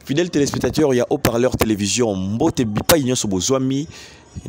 Fidèles téléspectateurs, il y a haut-parleur télévision Mbote Bipa Inyo Sobozwami.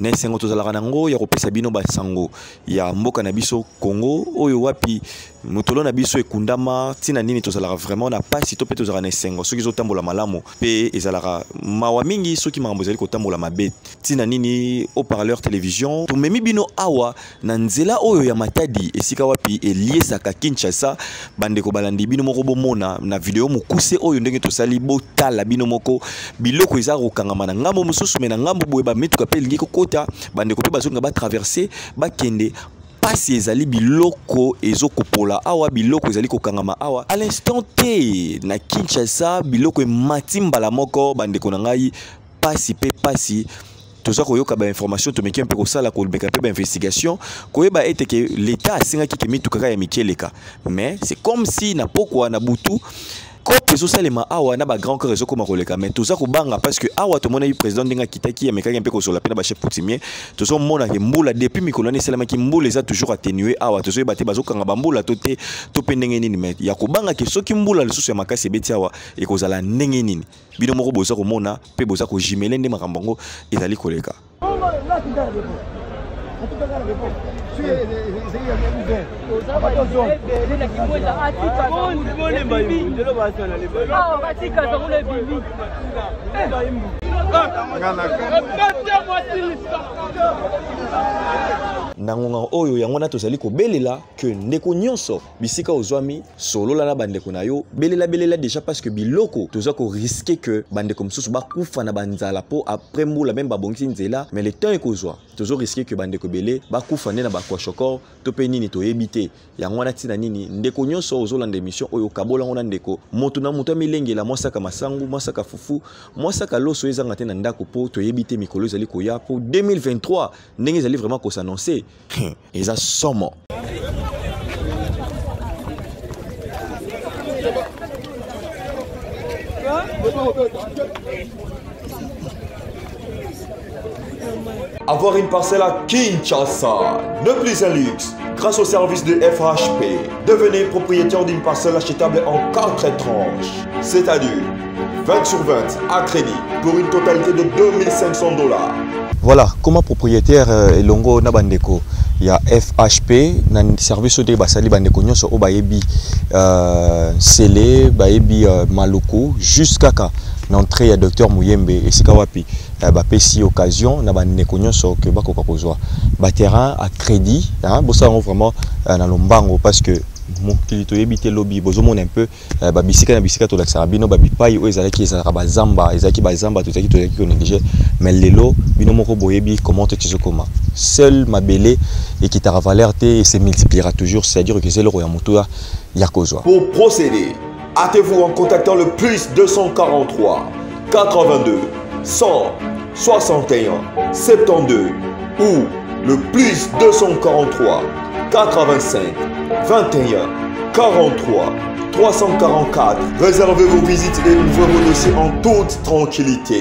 Nesengo tozalaka nango ya kopesa bino basango ya mboka na biso Congo oyo wapi motolo na biso ekundama tina nini tozalaka vraiment na pasi to pe tozalaka na esengo soki zotambola malamu pe ezalaka mawa mingi soki makambo ezali kotambola mabe tina nini haut-parleur télévision tumemi bino awa na nzela oyo ya Matadi esika wapi eliesaka Kinshasa bandeko balandi bino moko bomona na video mokuse oyo ndenge tosali botala bino moko biloko eza kokangama na ngambo mosusu me na ngambo boye ba mituka pe lingi kota bandeko pe bazonga ba traverser ba kende pasi ezali biloko ezokopola awa biloko ezali kokangama awa à l'instant T na Kinshasa biloko ematimba moko bandeko na ngai pasi pe pasi toza koyoka ba information to meki un peu kosala ko beka pe ba investigation koyeba ete ke l'état asingaki ke mituka ya mikeleka mais c'est comme si na pokwa na butu kope zo salema awa na ba grand corps ezoko makoleka mais toza ko banga parce que awa to mona yu président ndinga kitaki ya mekaki un peu kosola pe na ba chef coutumier tozo mona ke mbula depuis mikolani salama ki mbula eza toujours atténué awa tozo yeba te bazokanga ba mbula to te to pe ndenge nini mais ya ko banga ke soki mbula lisusu ya makasi beti awa ekozala ndenge nini bino moko boza ko mona pe boza ko jimele nde makambango ezali koleka nangonga oyo yango na tozali kobelela que ndeko nyonso bisika ozwami solola na bandeko na yo belela déjà parce que biloko toza ko risquer que bandeko msusu bakufa na banzala po après mbula même babongisi nzela mais le temps ekozwa tozo risquer que bandeko belé bakufa ne na bakwa shokor to pe nini to yebite yango na tina nini ndeko nyonso ozolanda émission oyo kabola ngona ndeko moto na moto milengela mwasaka masangu mwasaka fufu mwasaka loso ezanga te na ndako po to yebite mikolo ezali koya po 2023 ndenge ezali vraiment ko s'annoncer et ça somme. Avoir une parcelle à Kinshasa, ne plus un luxe. Grâce au service de FHP, devenez propriétaire d'une parcelle achetable en 4 tranches, c'est-à-dire 20 sur 20 à crédit pour une totalité de $2500. Voilà, comment propriétaire Elongo Nabandeko, il y a FHP, na service de basali bandeko nyonso o bayebi Sele, bayebi Maluku jusqu'à ka l'entrée ya docteur Muyembe et sikawapi ba pesi occasion na bandeko nyonso que bakoka kozwa ba terrain à crédit hein bosa vraiment na lombango parce que mon kilito yebite lobby bozomona un peu ba bisika na bisika to laksa bino ba bipai o ezalaki ezalaka bazamba ezalaki bazamba to ezalaki ko négliger mais lelo bino moko boyebi comment te tizokoma seul mabele et qui t'a valeur et se multipliera toujours c'est-à-dire que c'est le royaume mutua yakozwa. Pour procéder, hâtez-vous en contactant le plus 243 82 161 72 ou le plus 243 85 21 43 344. Réservez vos visites et ouvrez vos dossiers en toute tranquillité.